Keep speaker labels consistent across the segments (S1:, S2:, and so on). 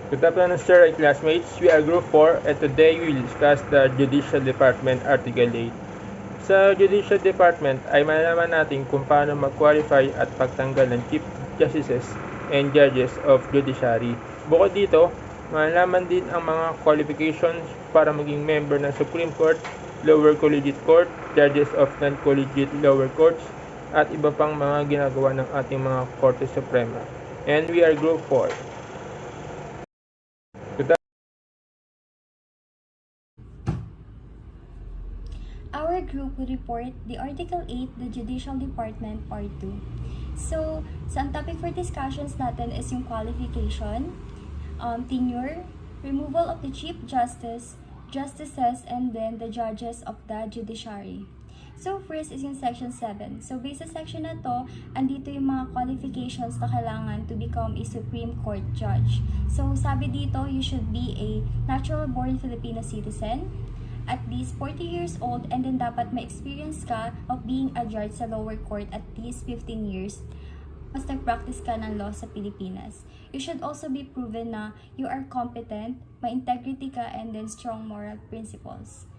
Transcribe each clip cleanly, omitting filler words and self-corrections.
S1: Good afternoon, sir and classmates. We are Group 4 and today we will discuss the Judicial Department Article 8. Sa Judicial Department ay malalaman natin kung paano mag-qualify at pagtanggal ng Chief Justices and Judges of Judiciary. Bukod dito, malalaman din ang mga qualifications para maging member ng Supreme Court, Lower Collegiate Court, Judges of Non-Collegiate Lower Courts, at iba pang mga ginagawa ng ating mga Korte Suprema. And we are Group 4.
S2: Our group will report the Article 8, the Judicial Department, Part 2. So, ang topic for discussions natin is yung qualification, tenure, removal of the Chief Justice, Justices, and then the Judges of the Judiciary. So, first is yung Section 7. So, based sa section na to, andito yung mga qualifications na kailangan to become a Supreme Court Judge. So, sabi dito, you should be a natural-born Filipino citizen, at least 40 years old, and then dapat may experience ka of being a judge sa lower court at least 15 years mas nag-practice ka ng law sa Pilipinas. You should also be proven na you are competent, may integrity ka, and then strong moral principles.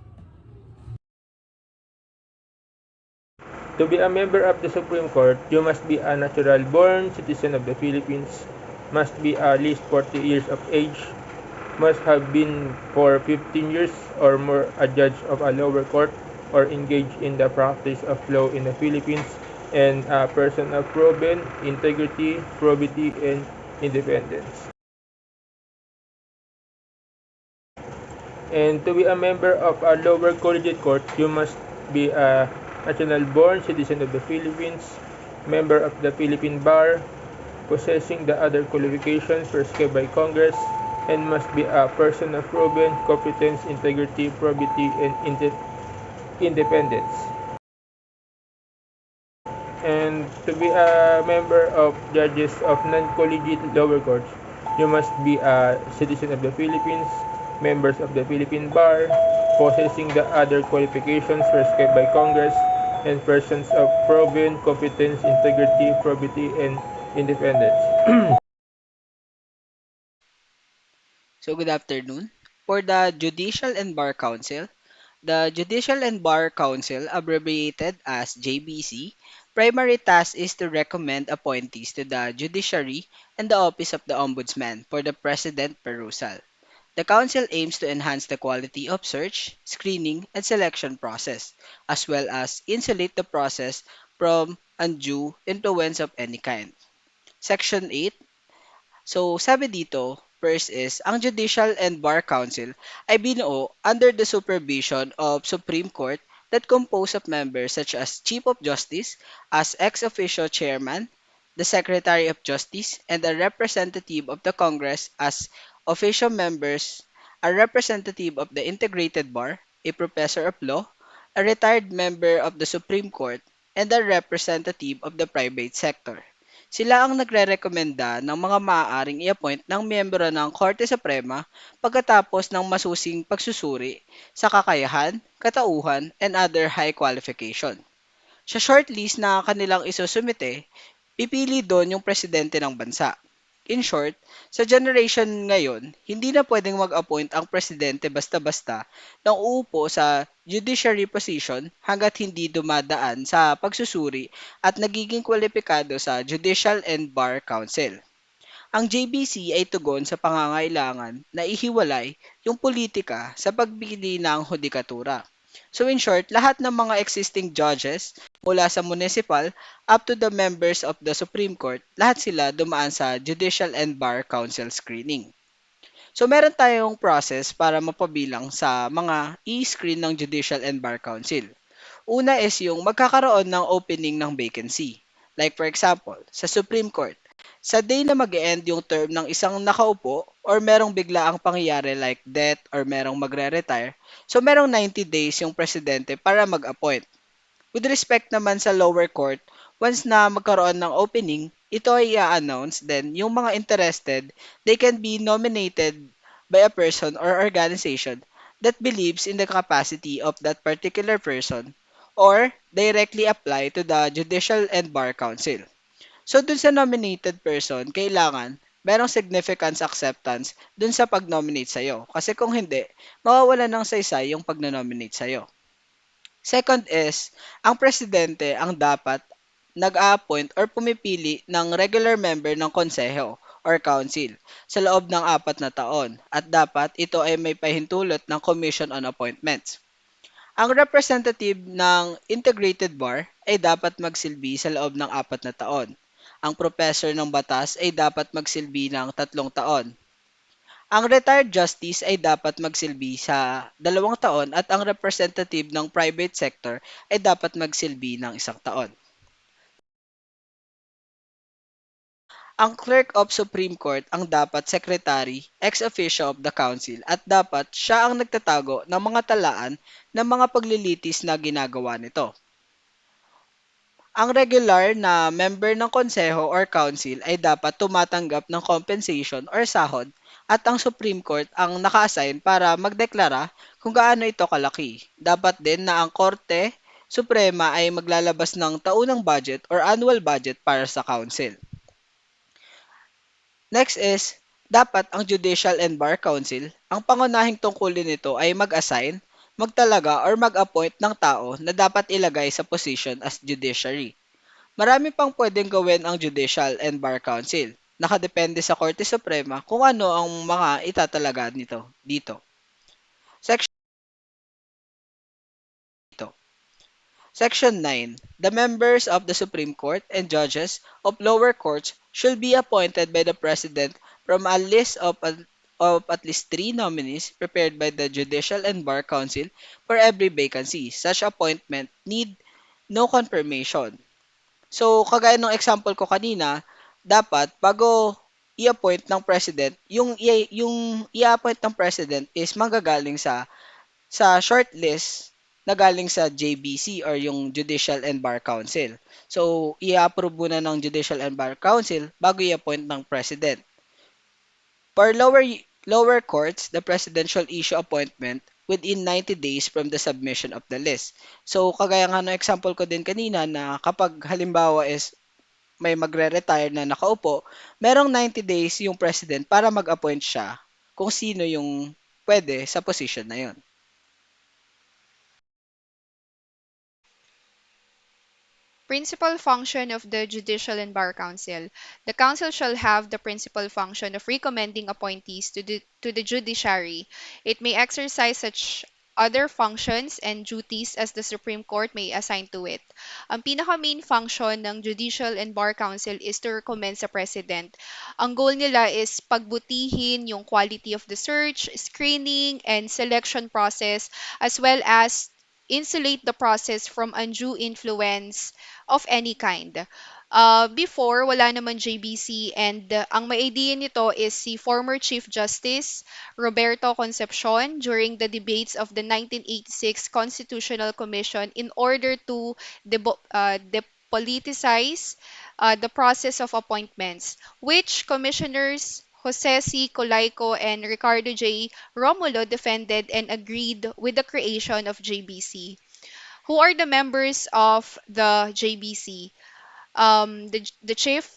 S1: To be a member of the Supreme Court, you must be a natural-born citizen of the Philippines, must be at least 40 years of age, must have been for 15 years or more a judge of a lower court or engaged in the practice of law in the Philippines, and a person of proven integrity, probity, and independence. And to be a member of a lower collegiate court, you must be a national-born citizen of the Philippines, member of the Philippine Bar, possessing the other qualifications prescribed by Congress, and must be a person of proven competence, integrity, probity, and independence. And to be a member of judges of non-collegiate lower courts, you must be a citizen of the Philippines, members of the Philippine Bar, possessing the other qualifications prescribed by Congress, and persons of proven competence, integrity, probity, and independence.
S3: So good afternoon. For the Judicial and Bar Council, the Judicial and Bar Council, abbreviated as JBC, primary task is to recommend appointees to the judiciary and the office of the Ombudsman for the President perusal. The council aims to enhance the quality of search, screening, and selection process, as well as insulate the process from undue influence of any kind. Section 8. So, sabi dito, first is, ang Judicial and Bar Council ay binuo under the supervision of Supreme Court that composed of members such as Chief of Justice as ex officio chairman, the Secretary of Justice, and a representative of the Congress as official members, a representative of the Integrated Bar, a professor of law, a retired member of the Supreme Court, and a representative of the private sector. Sila ang nagrerekomenda ng mga maaaring i-appoint ng miyembro ng Korte Suprema pagkatapos ng masusing pagsusuri sa kakayahan, katauhan, and other high qualification. Sa shortlist na kanilang isusumite, pipili doon yung presidente ng bansa. In short, sa generation ngayon, hindi na pwedeng mag-appoint ang presidente basta-basta nang uupo sa judiciary position hanggat hindi dumadaan sa pagsusuri at nagiging kwalipikado sa Judicial and Bar Council. Ang JBC ay tugon sa pangangailangan na ihiwalay yung politika sa pagpili ng hudikatura. So in short, lahat ng mga existing judges mula sa municipal up to the members of the Supreme Court, lahat sila dumaan sa Judicial and Bar Council screening. So meron tayong process para mapabilang sa mga i-screen ng Judicial and Bar Council. Una is yung magkakaroon ng opening ng vacancy. Like for example, sa Supreme Court, sa day na mag-end yung term ng isang nakaupo or merong bigla ang pangyayari like death or merong magre-retire, so merong 90 days yung presidente para mag-appoint. With respect naman sa lower court, once na magkaroon ng opening, ito ay i-announce, then yung mga interested, they can be nominated by a person or organization that believes in the capacity of that particular person or directly apply to the Judicial and Bar Council. So dun sa nominated person, kailangan merong significance acceptance dun sa pag-nominate sa'yo. Kasi kung hindi, mawawalan ng saysay yung pag-nominate sa'yo. Second is, ang presidente ang dapat nag-a-appoint or pumipili ng regular member ng konseho or council sa loob ng 4 na taon at dapat ito ay may pahintulot ng Commission on Appointments. Ang representative ng Integrated Bar ay dapat magsilbi sa loob ng 4 na taon. Ang professor ng batas ay dapat magsilbi ng 3 taon. Ang retired justice ay dapat magsilbi sa 2 taon at ang representative ng private sector ay dapat magsilbi ng 1 taon. Ang clerk of Supreme Court ang dapat secretary ex officio of the council at dapat siya ang nagtatago ng mga talaan ng mga paglilitis na ginagawa nito. Ang regular na member ng konseho or council ay dapat tumatanggap ng compensation or sahod at ang Supreme Court ang naka-assign para magdeklara kung gaano ito kalaki. Dapat din na ang Korte Suprema ay maglalabas ng taunang budget or annual budget para sa council. Next is, dapat ang Judicial and Bar Council, ang pangunahing tungkulin nito ay mag-assign, magtalaga or mag-appoint ng tao na dapat ilagay sa position as judiciary. Marami pang pwedeng gawin ang Judicial and Bar Council. Nakadepende sa Korte Suprema kung ano ang mga itatalaga nito dito. Section Section 9. The members of the Supreme Court and judges of lower courts should be appointed by the President from a list of at least 3 nominees prepared by the Judicial and Bar Council for every vacancy. Such appointment need no confirmation. So, kagaya ng example ko kanina, dapat bago i-appoint ng president, yung i-appoint ng president is manggagaling sa shortlist na galing sa JBC or yung Judicial and Bar Council. So, i-approve muna ng Judicial and Bar Council bago i-appoint ng President. For lower courts, the President shall issue appointment within 90 days from the submission of the list. So, kagaya nga ng example ko din kanina na kapag halimbawa is may magre-retire na nakaupo, merong 90 days yung President para mag-appoint siya kung sino yung pwede sa position na yun.
S4: Principal function of the Judicial and Bar Council. The council shall have the principal function of recommending appointees to the judiciary. It may exercise such other functions and duties as the Supreme Court may assign to it. Ang pinaka-main function ng Judicial and Bar Council is to recommend sa President. Ang goal nila is pagbutihin yung quality of the search, screening, and selection process as well as insulate the process from undue influence of any kind. Before, wala naman JBC and ang may idea nito is si former Chief Justice Roberto Concepcion during the debates of the 1986 Constitutional Commission in order to depoliticize the process of appointments, which commissioners Jose C. Colaico and Ricardo J. Romulo defended and agreed with the creation of JBC. Who are the members of the JBC? The Chief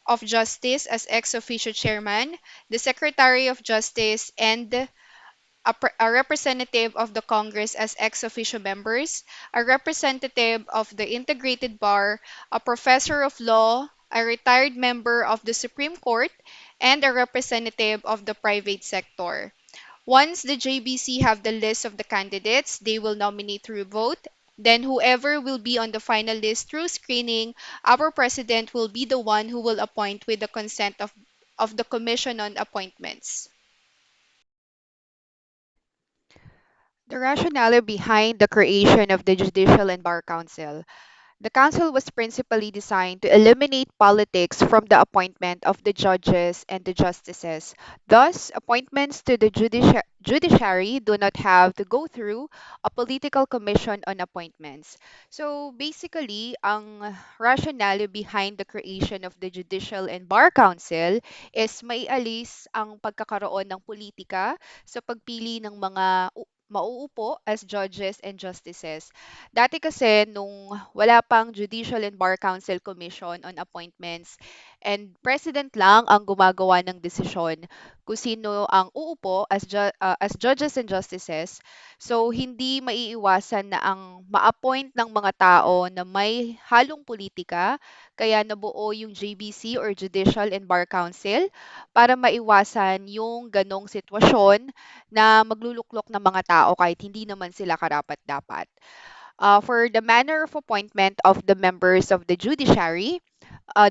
S4: of Justice as ex officio chairman, the Secretary of Justice, and a representative of the Congress as ex officio members, a representative of the Integrated Bar, a professor of law, a retired member of the Supreme Court, and a representative of the private sector. Once the JBC have the list of the candidates, they will nominate through vote. Then whoever will be on the final list through screening, our president will be the one who will appoint with the consent of the Commission on Appointments.
S5: The rationale behind the creation of the Judicial and Bar Council. The council was principally designed to eliminate politics from the appointment of the judges and the justices. Thus, appointments to the judiciary do not have to go through a political commission on appointments. So basically, ang rationale behind the creation of the Judicial and Bar Council is may alis ang pagkakaroon ng politika sa pagpili ng mga mauupo as judges and justices. Dati kasi nung wala pang Judicial and Bar Council Commission on Appointments and president lang ang gumagawa ng desisyon kung sino ang uupo as judges and justices. So hindi maiiwasan na ang ma-appoint ng mga tao na may halong politika, kaya nabuo yung JBC or Judicial and Bar Council para maiwasan yung ganong sitwasyon na magluluklok ng mga tao kahit hindi naman sila karapat-dapat. For the manner of appointment of the members of the judiciary,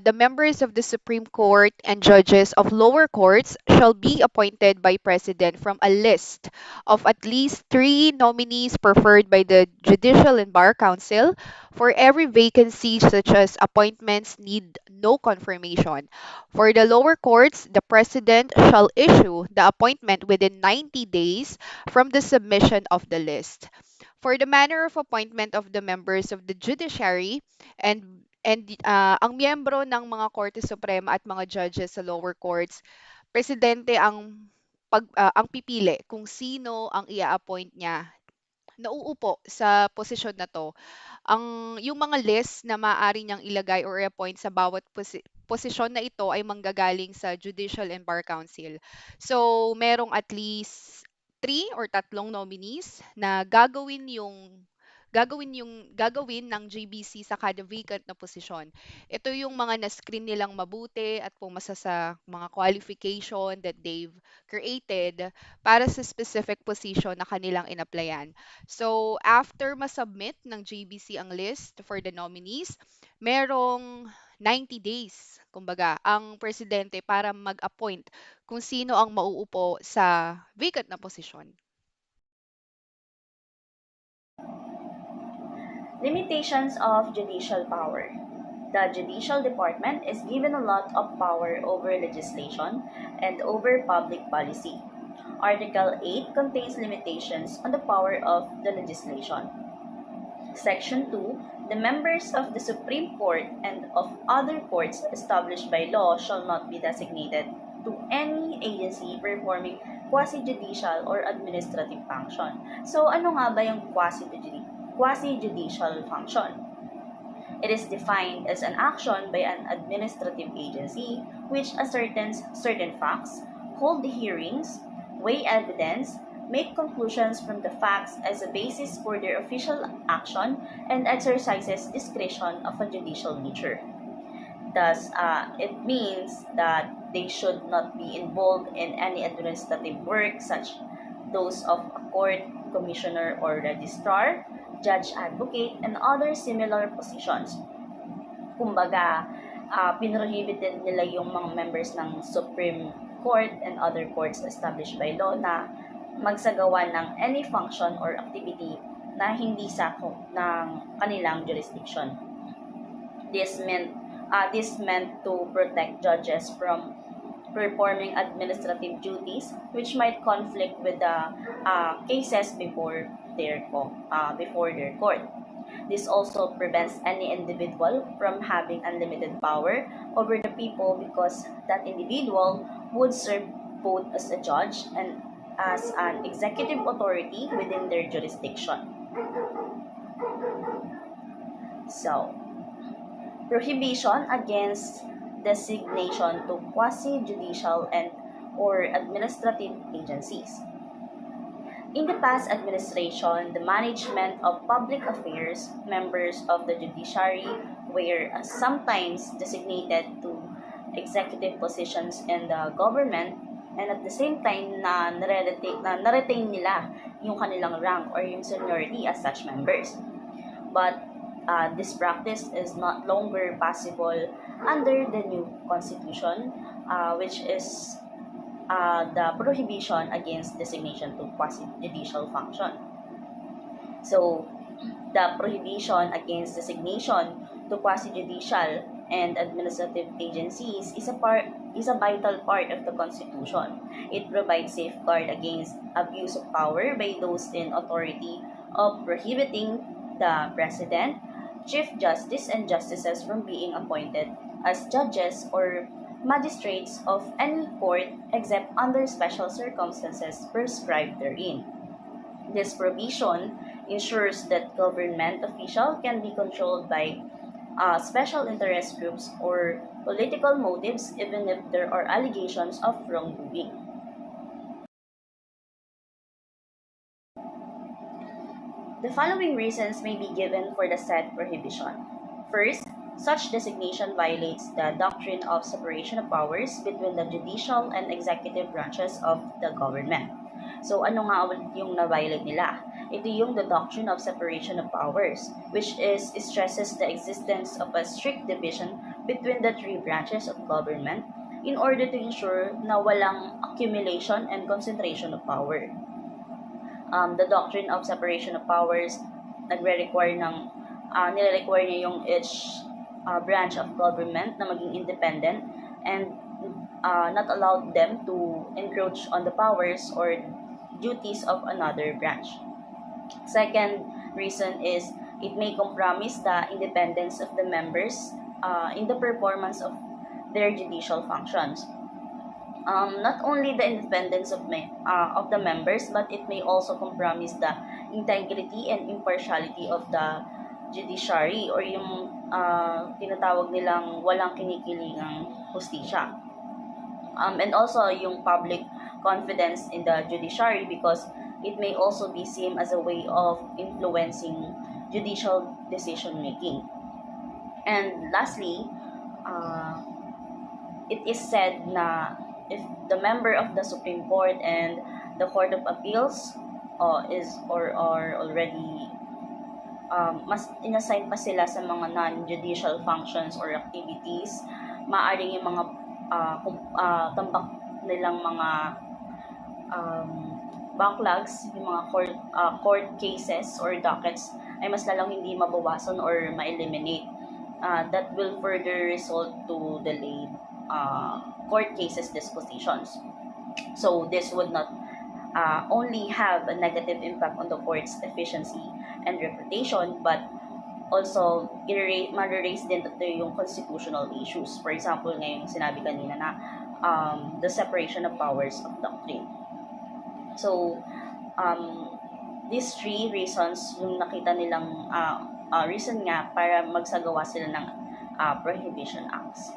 S5: the members of the Supreme Court and judges of lower courts shall be appointed by President from a list of at least three nominees preferred by the Judicial and Bar Council. For every vacancy, such as appointments need no confirmation. For the lower courts, the President shall issue the appointment within 90 days from the submission of the list. For the manner of appointment of the members of the judiciary ang miyembro ng mga Korte Suprema at mga judges sa lower courts, presidente ang pipili kung sino ang ia-appoint niya na uupo sa posisyon na 'to. Yung mga list na maaari niyang ilagay or i-appoint sa bawat posisyon na ito ay manggagaling sa Judicial and Bar Council. So, merong at least three or tatlong nominees na gagawin ng JBC sa kada vacant na posisyon. Ito yung mga na-screen nilang mabuti at pumasa sa mga qualification that they've created para sa specific position na kanilang in-applyan. So, after masubmit ng JBC ang list for the nominees, merong 90 days, kumbaga, ang presidente para mag-appoint kung sino ang mauupo sa vacant na posisyon.
S6: Limitations of judicial power. The judicial department is given a lot of power over legislation and over public policy. Article 8 contains limitations on the power of the legislation. Section 2, the members of the Supreme Court and of other courts established by law shall not be designated to any agency performing quasi-judicial or administrative function. So, ano nga ba yung quasi-judicial function? It is defined as an action by an administrative agency which ascertains certain facts, hold hearings, weigh evidence, make conclusions from the facts as a basis for their official action, and exercises discretion of a judicial nature. Thus, it means that they should not be involved in any administrative work such those of a court, commissioner or registrar, judge advocate, and other similar positions. Kumbaga, pinrohibited nila yung mga members ng Supreme Court and other courts established by law na magsagawa ng any function or activity na hindi sakop ng kanilang jurisdiction. This meant to protect judges from performing administrative duties which might conflict with the cases before their court. This also prevents any individual from having unlimited power over the people because that individual would serve both as a judge and as an executive authority within their jurisdiction. So, prohibition against designation to quasi-judicial and or administrative agencies. In the past administration, the management of public affairs, members of the judiciary were sometimes designated to executive positions in the government, and at the same time na-retain nila yung kanilang rank or yung seniority as such members. But this practice is not longer possible under the new constitution, which is the prohibition against designation to quasi-judicial function. So, the prohibition against designation to quasi-judicial and administrative agencies is a vital part of the Constitution. It provides safeguard against abuse of power by those in authority of prohibiting the President, Chief Justice, and Justices from being appointed as judges or magistrates of any court except under special circumstances prescribed therein. This provision ensures that government officials can be controlled by special interest groups or political motives even if there are allegations of wrongdoing. The following reasons may be given for the said prohibition. First, such designation violates the doctrine of separation of powers between the judicial and executive branches of the government. So ano nga ulit yung na-violate nila? Ito yung the doctrine of separation of powers, which stresses the existence of a strict division between the three branches of government in order to ensure na walang accumulation and concentration of power. The doctrine of separation of powers nagre-require ng nire-require niya yung each branch of government na maging independent and not allow them to encroach on the powers or duties of another branch. Second reason is it may compromise the independence of the members in the performance of their judicial functions. Not only the independence of the members, but it may also compromise the integrity and impartiality of the judiciary or yung tinatawag nilang walang kinikilingang hustisya. And also yung public confidence in the judiciary because it may also be seen as a way of influencing judicial decision making. And lastly, it is said na if the member of the Supreme Court and the Court of Appeals are already mas inassign pa sila sa mga non-judicial functions or activities, maaaring yung mga tambak nilang mga backlogs, yung mga court cases or dockets ay mas lalong hindi mabawasan or ma-eliminate. That will further result to delayed court cases dispositions. So this would not only have a negative impact on the court's efficiency and reputation, but also ma-raise din ito yung constitutional issues. For example, ngayong sinabi kanina na the separation of powers of doctrine. So, these three reasons yung nakita nilang reason nga para magsagawa sila ng prohibition acts.